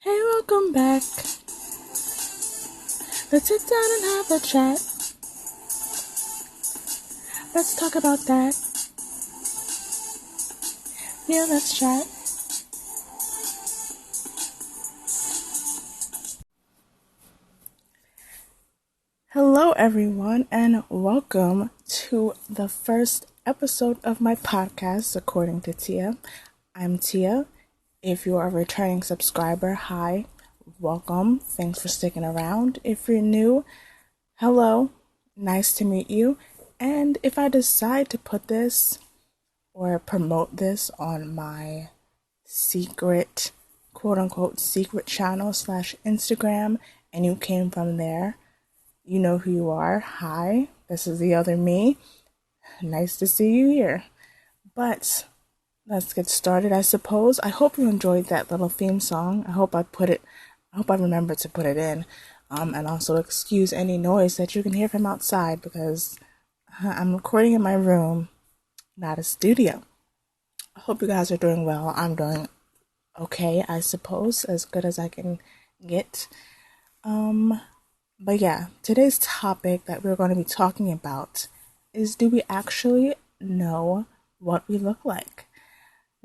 Hey, welcome back. Let's sit down and have a chat. Let's talk about that. Yeah, let's chat. Hello, everyone, and welcome to the first episode of my podcast, according to Tia. I'm Tia. If you are a returning subscriber, hi, welcome. Thanks for sticking around. If you're new, hello, nice to meet you. And if I decide to put this or promote this on my secret, quote unquote, secret channel / Instagram, and you came from there, you know who you are. Hi, this is the other me. Nice to see you here. But let's get started, I suppose. I hope you enjoyed that little theme song. I hope I remembered to put it in. And also excuse any noise that you can hear from outside because I'm recording in my room, not a studio. I hope you guys are doing well. I'm doing okay, I suppose, as good as I can get. But yeah, today's topic that we're going to be talking about is, do we actually know what we look like?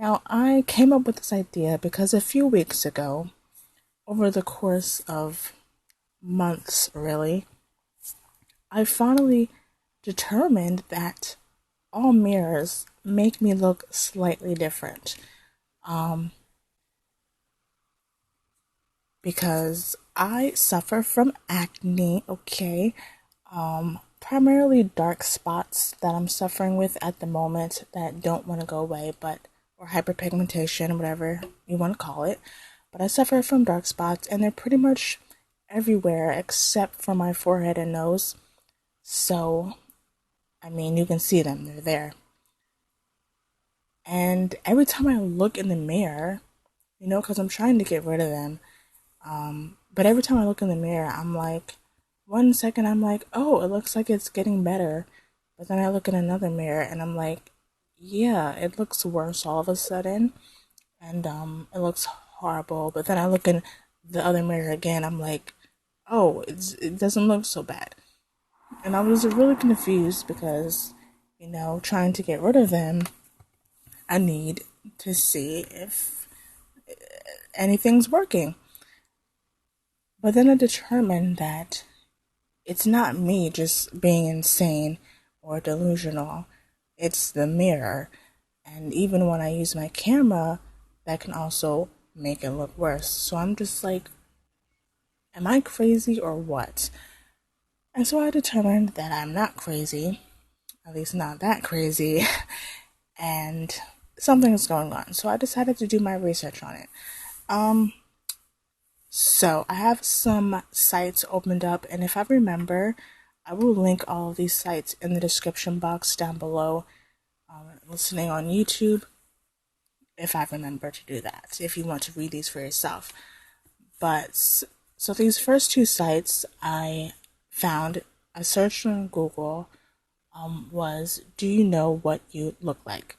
Now, I came up with this idea because a few weeks ago, over the course of months really, I finally determined that all mirrors make me look slightly different. Because I suffer from acne, okay? Primarily dark spots that I'm suffering with at the moment that don't want to go away, or hyperpigmentation, whatever you want to call it. But I suffer from dark spots, and they're pretty much everywhere except for my forehead and nose. So, I mean, you can see them, they're there. And every time I look in the mirror, because I'm trying to get rid of them, but every time I look in the mirror, I'm like, 1 second I'm like, oh, it looks like it's getting better. But then I look in another mirror and I'm like, yeah, it looks worse all of a sudden. And it looks horrible. But then I look in the other mirror again, I'm like, oh, it doesn't look so bad. And I was really confused because, trying to get rid of them, I need to see if anything's working. But then I determined that it's not me just being insane or delusional. It's the mirror. And even when I use my camera, that can also make it look worse. So I'm just like, am I crazy or what? And so I determined that I'm not crazy, at least not that crazy, and something is going on. So I decided to do my research on it. So I have some sites opened up, and if I remember, I will link all of these sites in the description box down below. Listening on YouTube, if I remember to do that, if you want to read these for yourself. But so these first two sites I found, I searched on Google, was, do you know what you look like?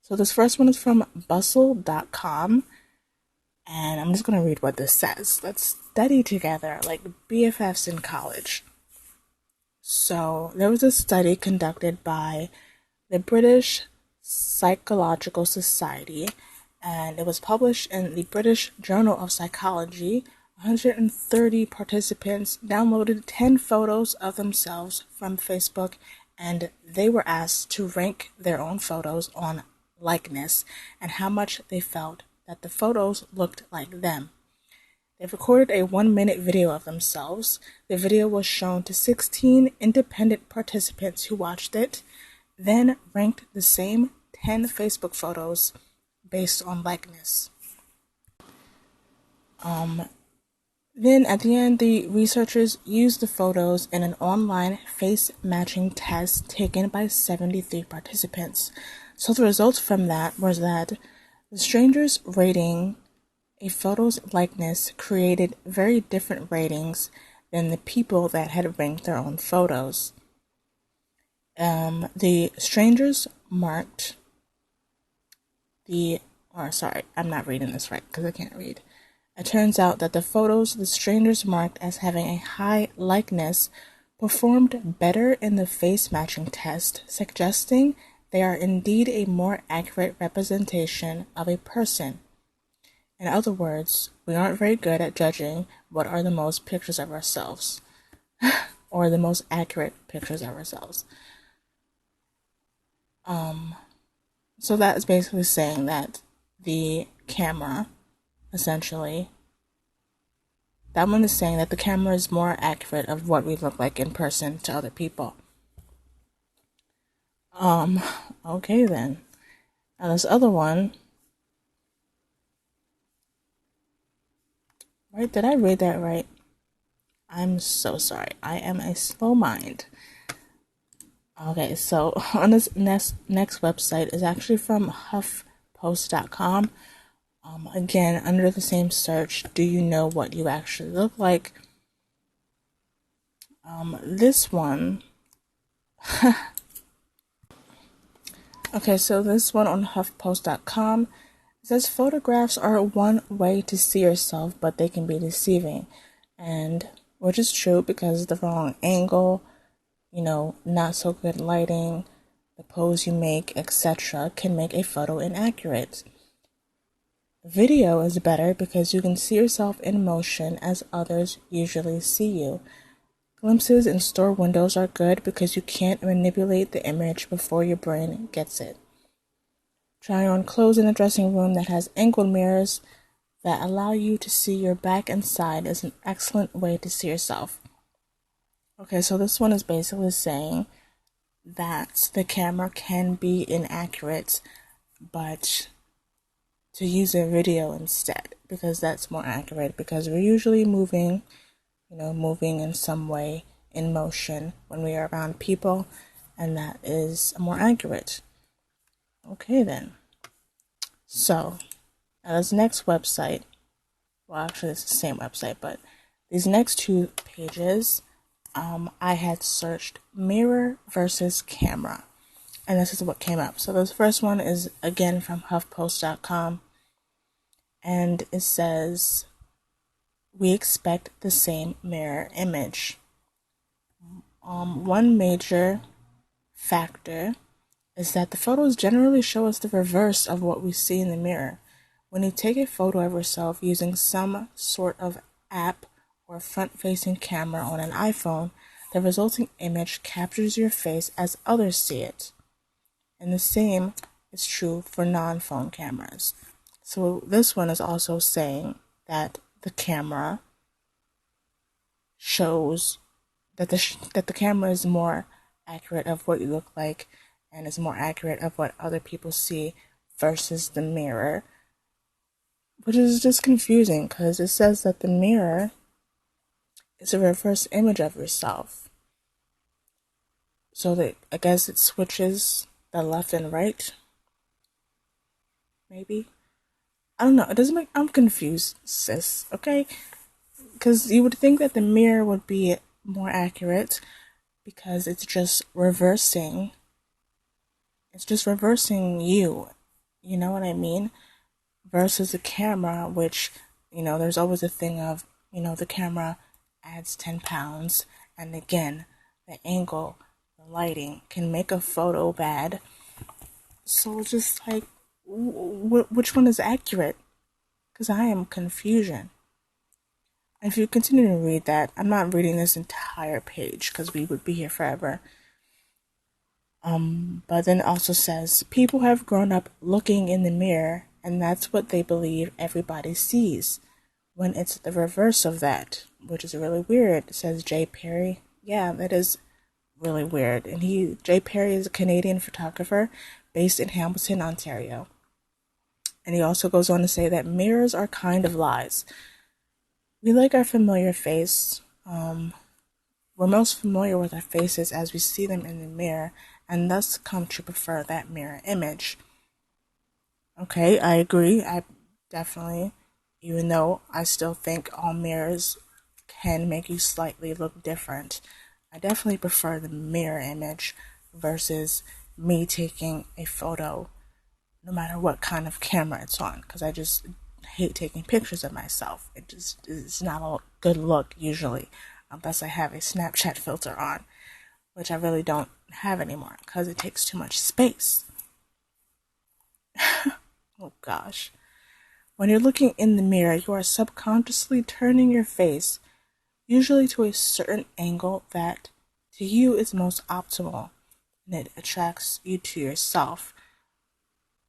So this first one is from bustle.com. And I'm just going to read what this says. Let's study together like BFFs in college. So, there was a study conducted by the British Psychological Society, and it was published in the British Journal of Psychology. 130 participants downloaded 10 photos of themselves from Facebook, and they were asked to rank their own photos on likeness and how much they felt that the photos looked like them. They recorded a 1-minute video of themselves. The video was shown to 16 independent participants who watched it, then ranked the same 10 Facebook photos based on likeness. Then at the end, the researchers used the photos in an online face matching test taken by 73 participants. So the results from that was that the strangers rating a photo's likeness created very different ratings than the people that had ranked their own photos. The strangers marked I'm not reading this right because I can't read. It turns out that the photos the strangers marked as having a high likeness performed better in the face matching test, suggesting they are indeed a more accurate representation of a person. In other words, we aren't very good at judging what are the most pictures of ourselves or the most accurate pictures of ourselves. So that is basically saying that the camera, essentially, that one is saying that the camera is more accurate of what we look like in person to other people. Okay then. Now this other one, right? Did I read that right? I'm so sorry. I am a slow mind. Okay, so on this next website is actually from HuffPost.com. Again, under the same search, do you know what you actually look like? This one. Okay, so this one on HuffPost.com says photographs are one way to see yourself, but they can be deceiving, and which is true because the wrong angle, not so good lighting, the pose you make, etc., can make a photo inaccurate. Video is better because you can see yourself in motion as others usually see you. Glimpses in store windows are good because you can't manipulate the image before your brain gets it. Try on clothes in a dressing room that has angled mirrors that allow you to see your back and side is an excellent way to see yourself. Okay, so this one is basically saying that the camera can be inaccurate, but to use a video instead, because that's more accurate, because we're usually moving in some way in motion when we are around people, and that is more accurate. Okay then. So, now this next website, well actually it's the same website, but these next two pages, I had searched mirror versus camera, and this is what came up. So this first one is again from HuffPost.com, and it says, we expect the same mirror image. One major factor is that the photos generally show us the reverse of what we see in the mirror. When you take a photo of yourself using some sort of app or front-facing camera on an iPhone, the resulting image captures your face as others see it. And the same is true for non-phone cameras. So this one is also saying that the camera shows that the camera is more accurate of what you look like and is more accurate of what other people see versus the mirror, which is just confusing because it says that the mirror is a reverse image of yourself. So that I guess it switches the left and right. Maybe. I don't know. It doesn't make. I'm confused, sis. Okay, because you would think that the mirror would be more accurate because it's just reversing. It's just reversing you. You know what I mean? Versus a camera, which, there's always a thing of, the camera adds 10 pounds. And again, the angle, the lighting can make a photo bad. So it's just like, which one is accurate? Because I am confusion. And if you continue to read that, I'm not reading this entire page because we would be here forever. But then it also says, people have grown up looking in the mirror, and that's what they believe everybody sees, when it's the reverse of that, which is really weird, says Jay Perry. Yeah, that is really weird. And Jay Perry is a Canadian photographer based in Hamilton, Ontario. And he also goes on to say that mirrors are kind of lies. We like our familiar face. We're most familiar with our faces as we see them in the mirror, and thus come to prefer that mirror image. Okay, I agree. I definitely, even though I still think all mirrors can make you slightly look different, I definitely prefer the mirror image versus me taking a photo, no matter what kind of camera it's on, because I just hate taking pictures of myself. It just is not a good look usually, unless I have a Snapchat filter on, which I really don't have anymore because it takes too much space. Oh gosh. When you're looking in the mirror, you are subconsciously turning your face, usually to a certain angle that to you is most optimal, and it attracts you to yourself.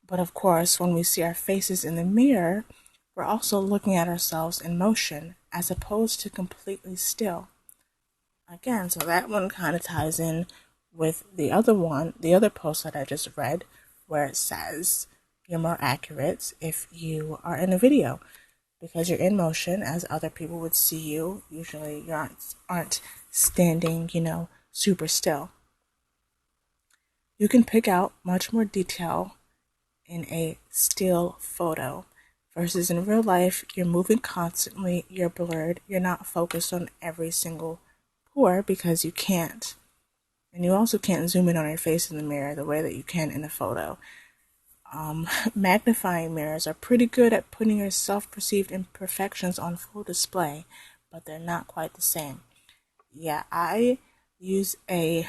But of course, when we see our faces in the mirror, we're also looking at ourselves in motion as opposed to completely still. Again, so that one kind of ties in with the other post that I just read, where it says you're more accurate if you are in a video because you're in motion as other people would see you. Usually you aren't standing, super still. You can pick out much more detail in a still photo versus in real life. You're moving constantly, you're blurred, you're not focused on every single pore because you can't. And you also can't zoom in on your face in the mirror the way that you can in a photo. Magnifying mirrors are pretty good at putting your self-perceived imperfections on full display, but they're not quite the same. Yeah, I use at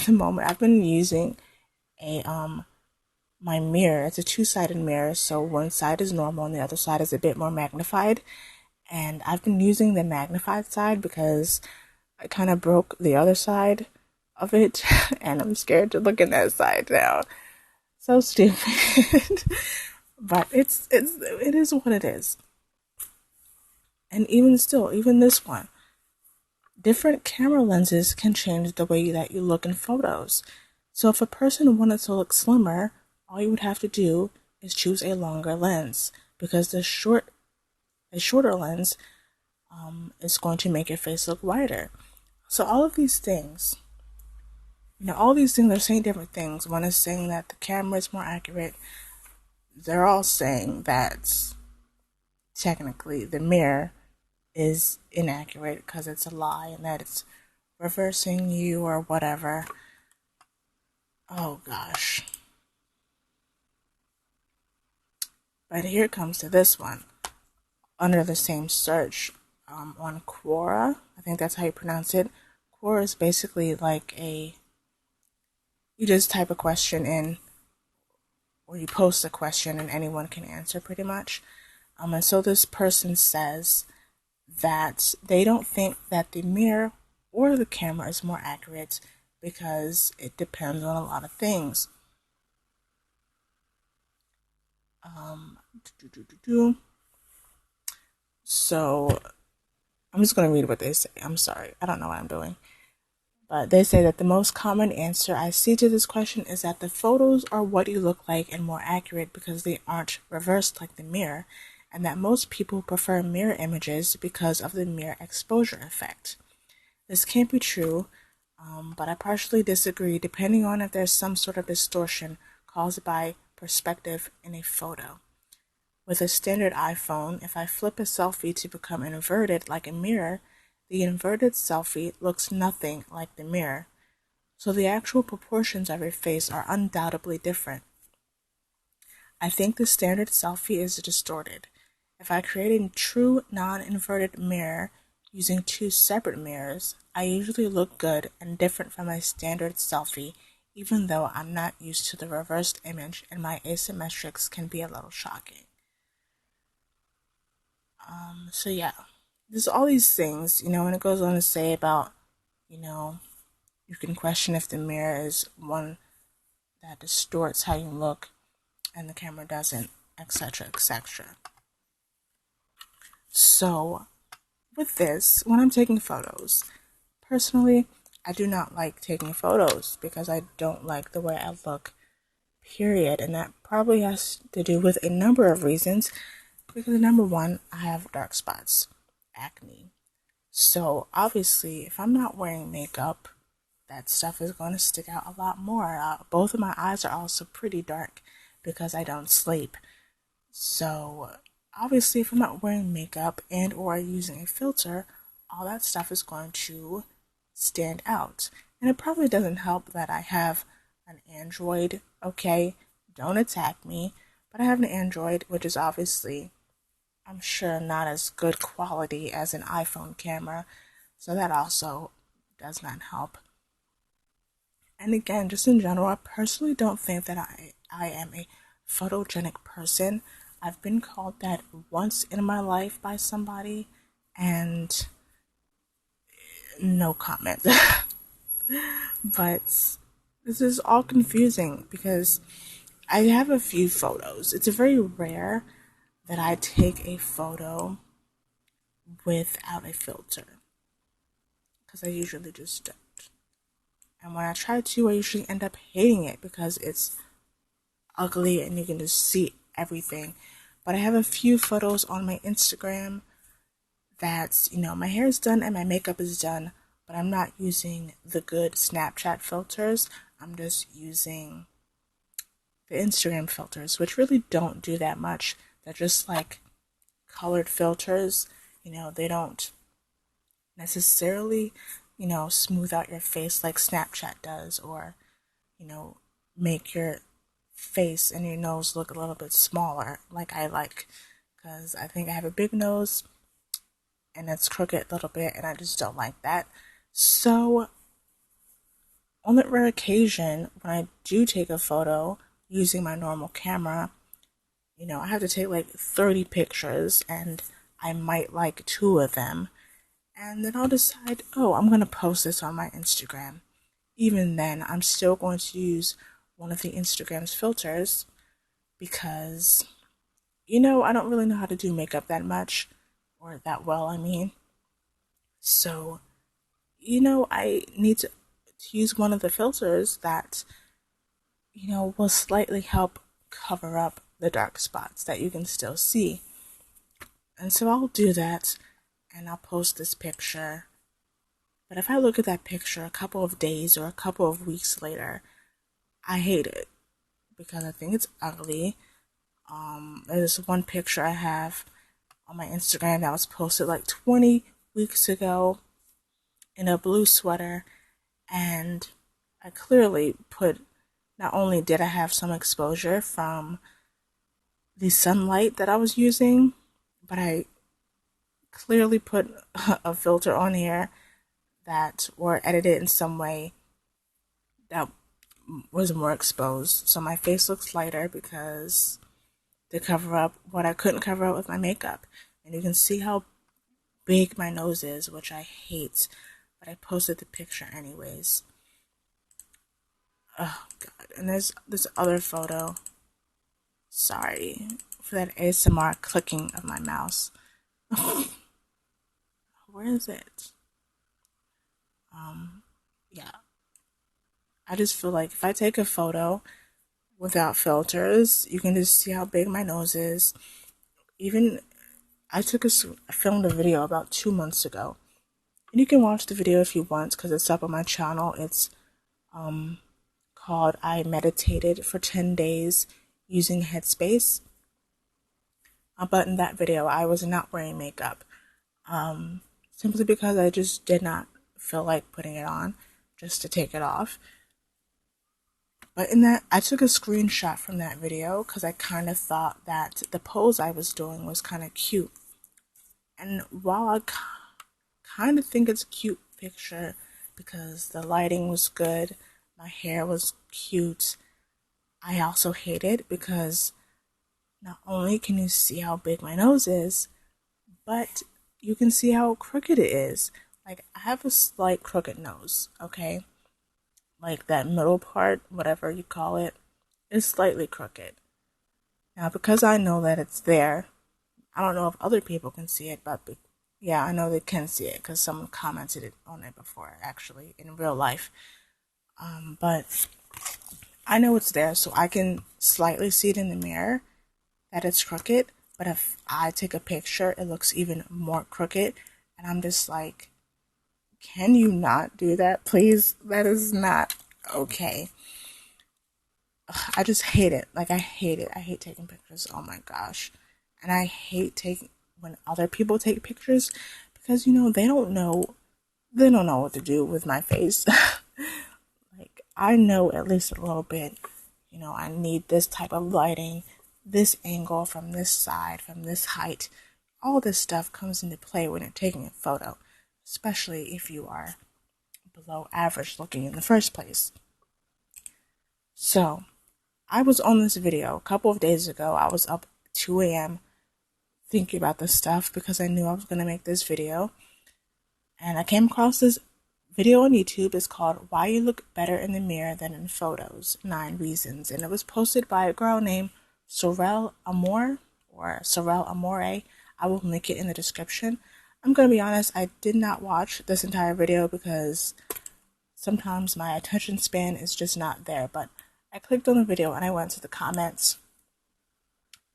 the moment, I've been using my mirror. It's a two-sided mirror, so one side is normal and the other side is a bit more magnified. And I've been using the magnified side because I kind of broke the other side of it, and I'm scared to look in that side now. So stupid. But it is what it is. And even still, even this one, different camera lenses can change the way that you look in photos. So if a person wanted to look slimmer, all you would have to do is choose a longer lens, because a shorter lens is going to make your face look wider. So all these things are saying different things. One is saying that the camera is more accurate. They're all saying that technically the mirror is inaccurate because it's a lie and that it's reversing you or whatever. Oh gosh. But here it comes to this one. Under the same search on Quora, I think that's how you pronounce it. Quora is basically like you just type a question in, or you post a question and anyone can answer pretty much. And so this person says that they don't think that the mirror or the camera is more accurate because it depends on a lot of things. So I'm just going to read what they say. I'm sorry. I don't know what I'm doing. But they say that the most common answer I see to this question is that the photos are what you look like and more accurate because they aren't reversed like the mirror, and that most people prefer mirror images because of the mirror exposure effect. This can't be true, but I partially disagree depending on if there's some sort of distortion caused by perspective in a photo. With a standard iPhone, if I flip a selfie to become inverted like a mirror, the inverted selfie looks nothing like the mirror. So the actual proportions of your face are undoubtedly different. I think the standard selfie is distorted. If I create a true non-inverted mirror using two separate mirrors, I usually look good and different from my standard selfie, even though I'm not used to the reversed image and my asymmetrics can be a little shocking. So yeah, there's all these things, and it goes on to say about, you can question if the mirror is one that distorts how you look and the camera doesn't, etc., etc. So with this, when I'm taking photos, personally, I do not like taking photos because I don't like the way I look, period. And that probably has to do with a number of reasons. Because number one, I have dark spots, acne. So obviously, if I'm not wearing makeup, that stuff is going to stick out a lot more. Both of my eyes are also pretty dark because I don't sleep. So obviously, if I'm not wearing makeup and or using a filter, all that stuff is going to stand out. And it probably doesn't help that I have an Android. Okay, don't attack me. But I have an Android, which is obviously I'm sure not as good quality as an iPhone camera, so that also does not help. And again, just in general, I personally don't think that I am a photogenic person. I've been called that once in my life by somebody, and no comment. But this is all confusing because I have a few photos. It's very rare that I take a photo without a filter because I usually just don't. And when I try to, I usually end up hating it because it's ugly and you can just see everything. But I have a few photos on my Instagram that's, my hair is done and my makeup is done, but I'm not using the good Snapchat filters. I'm just using the Instagram filters, which really don't do that much. They're just like colored filters. They don't necessarily, smooth out your face like Snapchat does, or, make your face and your nose look a little bit smaller like I like, because I think I have a big nose and it's crooked a little bit and I just don't like that. So on that rare occasion when I do take a photo using my normal camera, I have to take like 30 pictures and I might like 2 of them, and then I'll decide, oh, I'm going to post this on my Instagram. Even then, I'm still going to use one of the Instagram's filters because, I don't really know how to do makeup that much, or that well, I mean. So, I need to use one of the filters that, will slightly help cover up the dark spots that you can still see. And so I'll do that and I'll post this picture. But if I look at that picture a couple of days or a couple of weeks later, I hate it because I think it's ugly. There's one picture I have on my Instagram that was posted like 20 weeks ago in a blue sweater, and I clearly put, not only did I have some exposure from the sunlight that I was using, but I clearly put a filter on here that, or edited in some way that was more exposed. So my face looks lighter because to cover up what I couldn't cover up with my makeup. And you can see how big my nose is, which I hate, but I posted the picture anyways. Oh god. And there's this other photo. Sorry for that ASMR clicking of my mouse. Where is it? Yeah. I just feel like if I take a photo without filters, you can just see how big my nose is. Even I filmed a video about 2 months ago, and you can watch the video if you want because it's up on my channel. It's called "I Meditated for 10 Days Using Headspace." But in that video, I was not wearing makeup, simply because I just did not feel like putting it on, just to take it off. But in that, I took a screenshot from that video because I kind of thought that the pose I was doing was kind of cute. And while I kind of think it's a cute picture because the lighting was good, my hair was cute, I also hate it because not only can you see how big my nose is, but you can see how crooked it is. Like, I have a slight crooked nose, okay? Like that middle part, whatever you call it, is slightly crooked. Now, because I know that it's there, I don't know if other people can see it, but yeah, I know they can see it because someone commented on it before, actually, in real life. But I know it's there, so I can slightly see it in the mirror that it's crooked. But if I take a picture, it looks even more crooked. And I'm just like, can you not do that, please? That is not okay. I just hate it. Like, I hate it. I hate taking pictures. Oh my gosh. And I hate taking when other people take pictures because, they don't know what to do with my face. Like, I know at least a little bit, I need this type of lighting, this angle from this side, from this height. all this stuff comes into play when you're taking a photo, especially if you are below average looking in the first place. So, I was on this video a couple of days ago. I was up 2 a.m. thinking about this stuff because I knew I was going to make this video. And I came across this video on YouTube. It's called Why You Look Better in the Mirror Than in Photos, 9 Reasons. And it was posted by a girl named Sorel Amore, or Sorel Amore. I will link it in the description. I'm going to be honest, I did not watch this entire video because sometimes my attention span is just not there. But I clicked on the video and I went to the comments.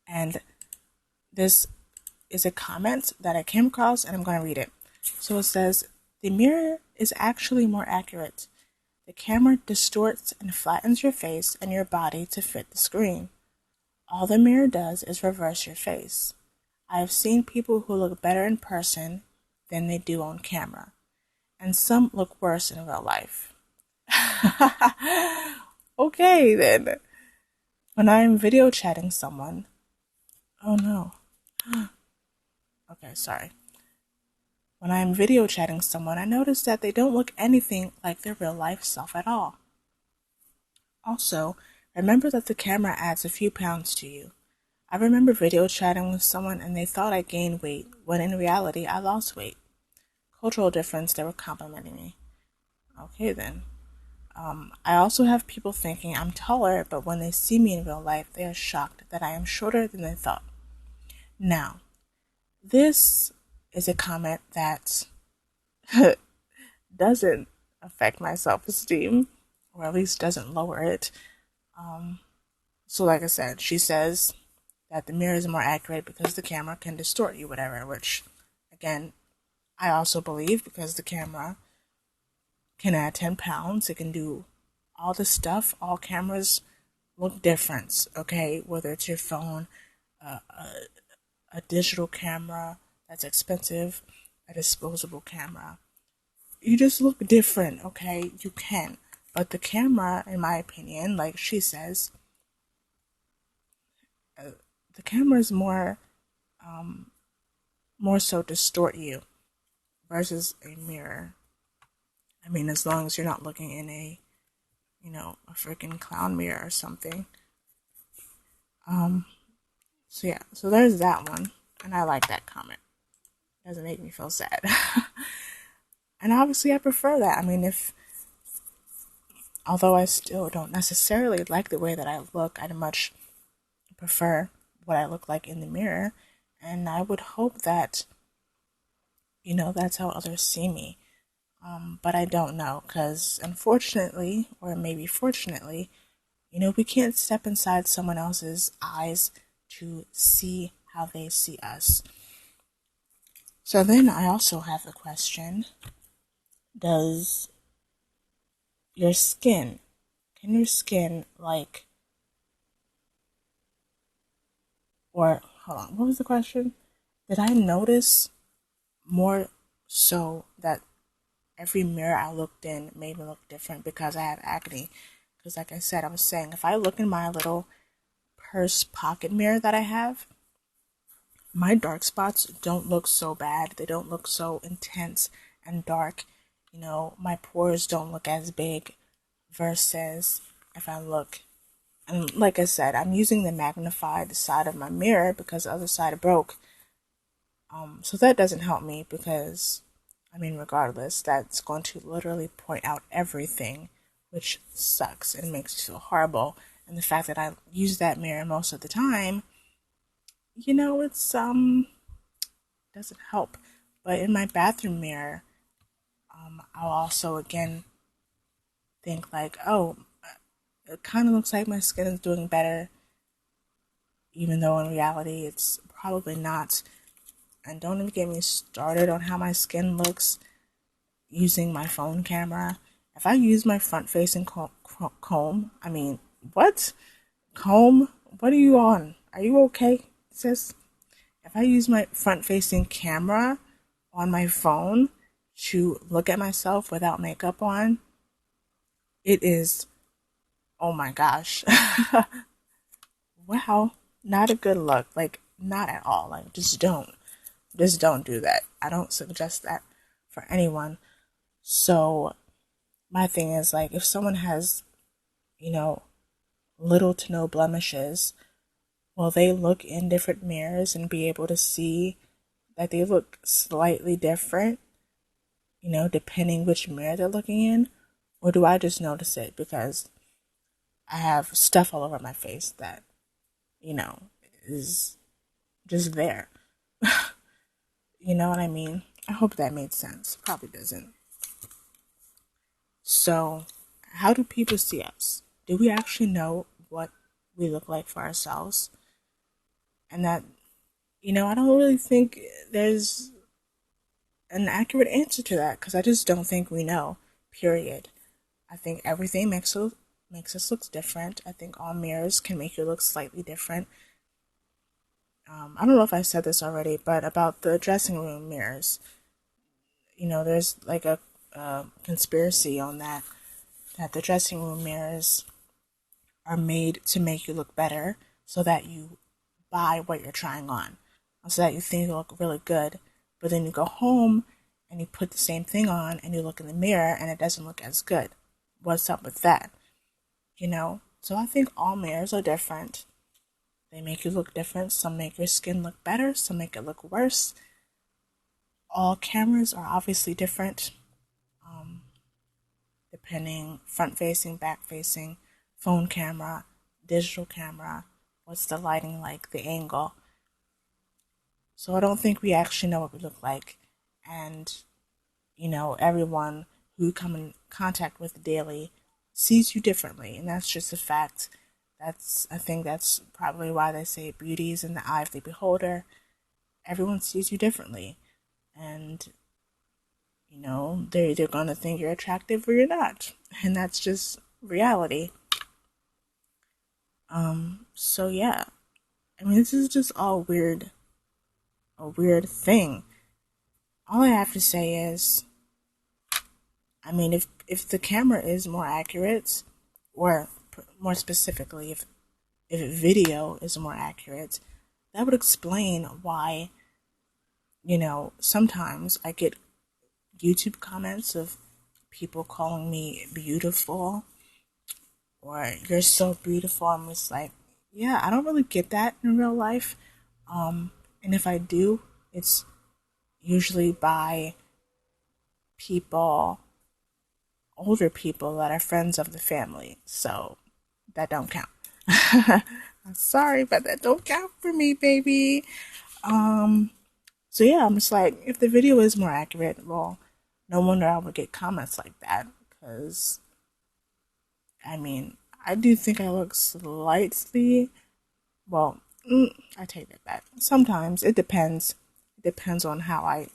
And this is a comment that I came across and I'm going to read it. So it says, the mirror is actually more accurate. The camera distorts and flattens your face and your body to fit the screen. All the mirror does is reverse your face. I have seen people who look better in person than they do on camera, and some look worse in real life. Okay, then. When I am video chatting someone, oh no. Okay, sorry. When I am video chatting someone, I notice that they don't look anything like their real life self at all. Also, remember that the camera adds a few pounds to you. I remember video chatting with someone and they thought I gained weight, when in reality I lost weight. Cultural difference, they were complimenting me. Okay then. I also have people thinking I'm taller, but when they see me in real life, they are shocked that I am shorter than they thought. Now, this is a comment that doesn't affect my self-esteem, or at least doesn't lower it. So like I said, she says that the mirror is more accurate because the camera can distort you, whatever, which, again, I also believe because the camera can add 10 pounds. It can do all this stuff. All cameras look different, okay? Whether it's your phone, a digital camera that's expensive, a disposable camera. You just look different, okay? You can. But the camera, in my opinion, like she says, the camera is more so distort you versus a mirror. I mean, as long as you're not looking in a freaking clown mirror or something. So yeah, so there's that one, and I like that comment. It doesn't make me feel sad. And obviously I prefer that. I mean, although I still don't necessarily like the way that I look, I'd much prefer what I look like in the mirror, and I would hope that, that's how others see me. But I don't know, because unfortunately, or maybe fortunately, we can't step inside someone else's eyes to see how they see us. So then I also have the question, can your skin, or hold on, what was the question? Did I notice more so that every mirror I looked in made me look different because I have acne? Because like I said, I was saying, if I look in my little purse pocket mirror that I have, my dark spots don't look so bad. They don't look so intense and dark. My pores don't look as big versus if I look, and like I said, I'm using the magnified side of my mirror because the other side broke. So that doesn't help me because, regardless, that's going to literally point out everything, which sucks and makes me feel horrible. And the fact that I use that mirror most of the time, it's doesn't help. But in my bathroom mirror, I'll also again think like, oh, it kind of looks like my skin is doing better, even though in reality it's probably not. And don't even get me started on how my skin looks using my phone camera. If I use my front-facing comb, what? Comb? What are you on? Are you okay, sis? If I use my front-facing camera on my phone to look at myself without makeup on, it is, oh my gosh. Wow, not a good look. Like, not at all. Like, just don't. Just don't do that. I don't suggest that for anyone. So my thing is like, if someone has, little to no blemishes, will they look in different mirrors and be able to see that they look slightly different, depending which mirror they're looking in? Or do I just notice it because I have stuff all over my face that, is just there? You know what I mean? I hope that made sense. Probably doesn't. So, how do people see us? Do we actually know what we look like for ourselves? And that, I don't really think there's an accurate answer to that because I just don't think we know, period. I think everything makes us look different. I think all mirrors can make you look slightly different. I don't know if I said this already, but about the dressing room mirrors, there's like a conspiracy on that the dressing room mirrors are made to make you look better so that you buy what you're trying on, so that you think you look really good, but then you go home and you put the same thing on and you look in the mirror and it doesn't look as good. What's up with that? So I think all mirrors are different. They make you look different. Some make your skin look better, some make it look worse. All cameras are obviously different, depending front facing, back facing, phone camera, digital camera, what's the lighting like, the angle. So I don't think we actually know what we look like. And, everyone who you come in contact with daily sees you differently. And that's just a fact. I think that's probably why they say beauty is in the eye of the beholder. Everyone sees you differently. And, they're either going to think you're attractive or you're not. And that's just reality. So yeah. I mean, this is just all a weird thing. All I have to say is, I mean, if the camera is more accurate, or more specifically, if video is more accurate, that would explain why, sometimes I get YouTube comments of people calling me beautiful, or you're so beautiful. I'm just like, yeah, I don't really get that in real life. And if I do, it's usually by older people that are friends of the family. So that don't count. I'm sorry, but that don't count for me, baby. So yeah, I'm just like, if the video is more accurate, well, no wonder I would get comments like that. Because, I mean, I do think I look slightly, well, I take that back. Sometimes it depends. It depends on how I,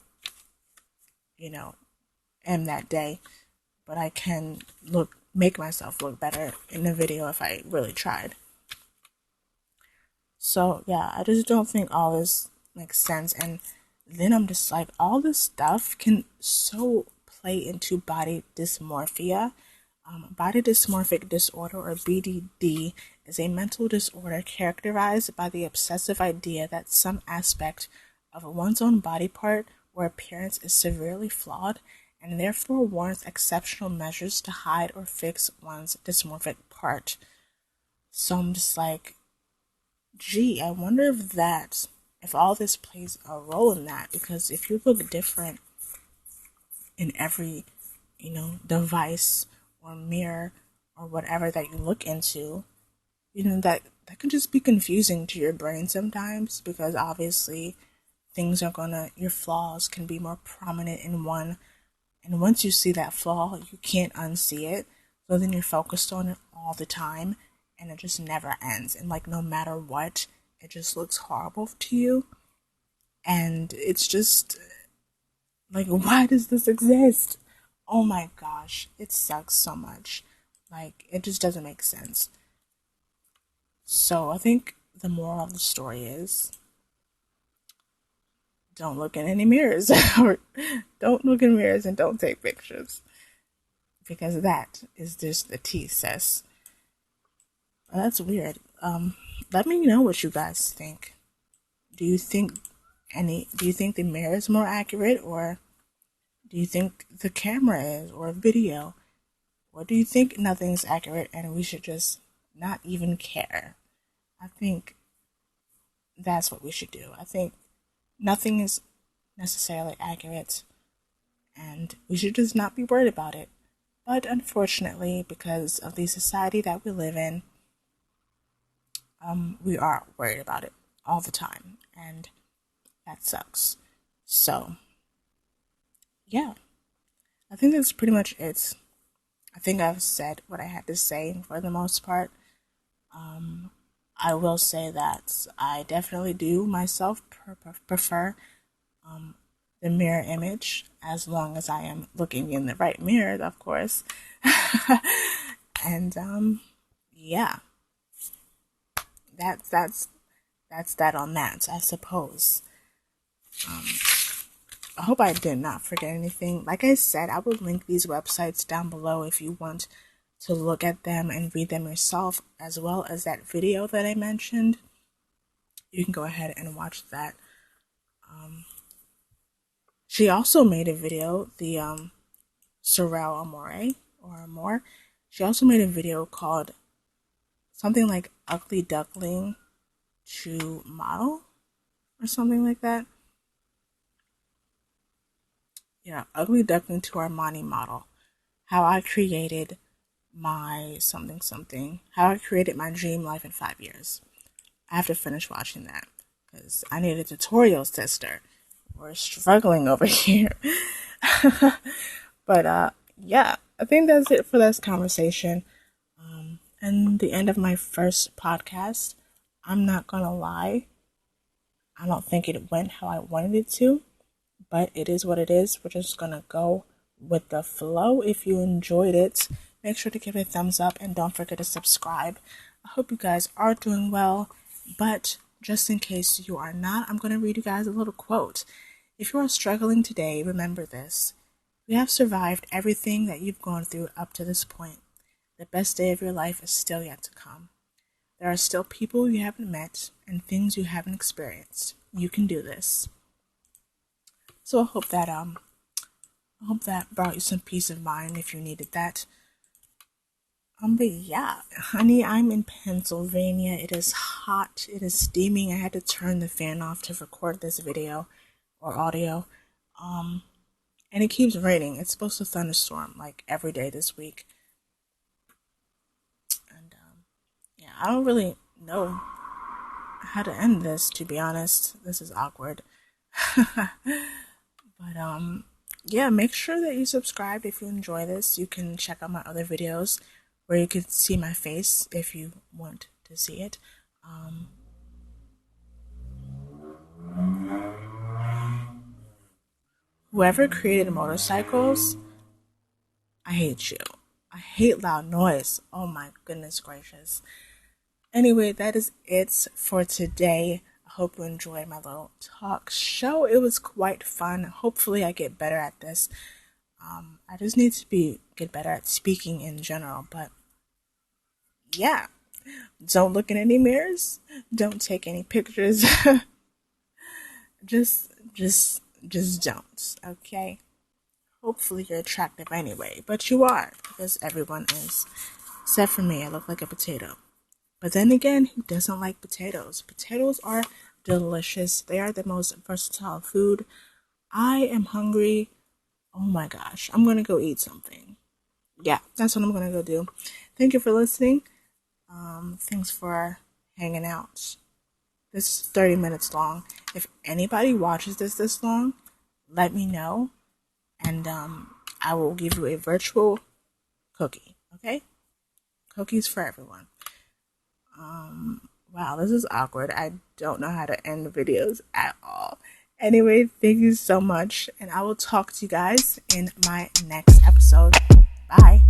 am that day. But I can make myself look better in the video if I really tried. So yeah, I just don't think all this makes sense. And then I'm just like, all this stuff can so play into body dysmorphia. Body dysmorphic disorder, or BDD, is a mental disorder characterized by the obsessive idea that some aspect of one's own body part or appearance is severely flawed and therefore warrants exceptional measures to hide or fix one's dysmorphic part. So I'm just like, gee, I wonder if all this plays a role in that, because if you look different in every, device or mirror or whatever that you look into, that can just be confusing to your brain sometimes, because obviously your flaws can be more prominent in one, and once you see that flaw, you can't unsee it. So then you're focused on it all the time, and it just never ends. And like, no matter what, it just looks horrible to you. And it's just like, why does this exist? Oh my gosh, it sucks so much. Like, it just doesn't make sense. So I think the moral of the story is, don't look in any mirrors, or don't look in mirrors and don't take pictures, because that is just the tea, sis. That's weird. Let me know what you guys think. Do you think Do you think the mirror is more accurate, or do you think the camera is, or video? Or do you think nothing's accurate and we should just not even care? I think that's what we should do. I think nothing is necessarily accurate and we should just not be worried about it. But unfortunately, because of the society that we live in, we are worried about it all the time, and that sucks. So, yeah, I think that's pretty much it. I think I've said what I had to say for the most part. I will say that I definitely do myself prefer the mirror image, as long as I am looking in the right mirror, of course. And yeah, that's that on that, I suppose. I hope I did not forget anything. Like I said, I will link these websites down below if you want to look at them and read them yourself, as well as that video that I mentioned. You can go ahead and watch that. She also made a video, the Sorrel Amore. She also made a video called something like Ugly Duckling to Model or something like that. Yeah, Ugly Duckling to Armani Model. How I created my how I created my dream life in 5 years. I have to finish watching that because I need a tutorial, sister. We're struggling over here. But yeah, I think that's it for this conversation. And the end of my first podcast. I'm not gonna lie, I don't think it went how I wanted it to, but it is what it is. We're just gonna go with the flow. If you enjoyed it, make sure to give it a thumbs up and don't forget to subscribe. I hope you guys are doing well, but just in case you are not, I'm going to read you guys a little quote. If you are struggling today, remember this: you have survived everything that you've gone through up to this point. The best day of your life is still yet to come. There are still people you haven't met and things you haven't experienced. You can do this. So I hope that brought you some peace of mind if you needed that. But yeah, honey, I'm in Pennsylvania. It is hot. It is steaming. I had to turn the fan off to record this video or audio. And it keeps raining. It's supposed to thunderstorm like every day this week. And yeah, I don't really know how to end this, to be honest. This is awkward. But yeah, make sure that you subscribe if you enjoy this. You can check out my other videos where you can see my face if you want to see it. Whoever created motorcycles, I hate you. I hate loud noise. Oh my goodness gracious. Anyway, that is it for today. I hope you enjoyed my little talk show. It was quite fun. Hopefully I get better at this. I just need to get better at speaking in general, but yeah, don't look in any mirrors. Don't take any pictures. just don't. Okay. Hopefully you're attractive anyway, but you are, because everyone is. Except for me, I look like a potato. But then again, who doesn't like potatoes? Potatoes are delicious. They are the most versatile food. I am hungry. Oh my gosh, I'm gonna go eat something. Yeah, that's what I'm gonna go do. Thank you for listening. Thanks for hanging out. This is 30 minutes long. If anybody watches this long, let me know, and I will give you a virtual cookie. Okay? Cookies for everyone. Wow, this is awkward. I don't know how to end videos at all. Anyway, thank you so much, and I will talk to you guys in my next episode. Bye.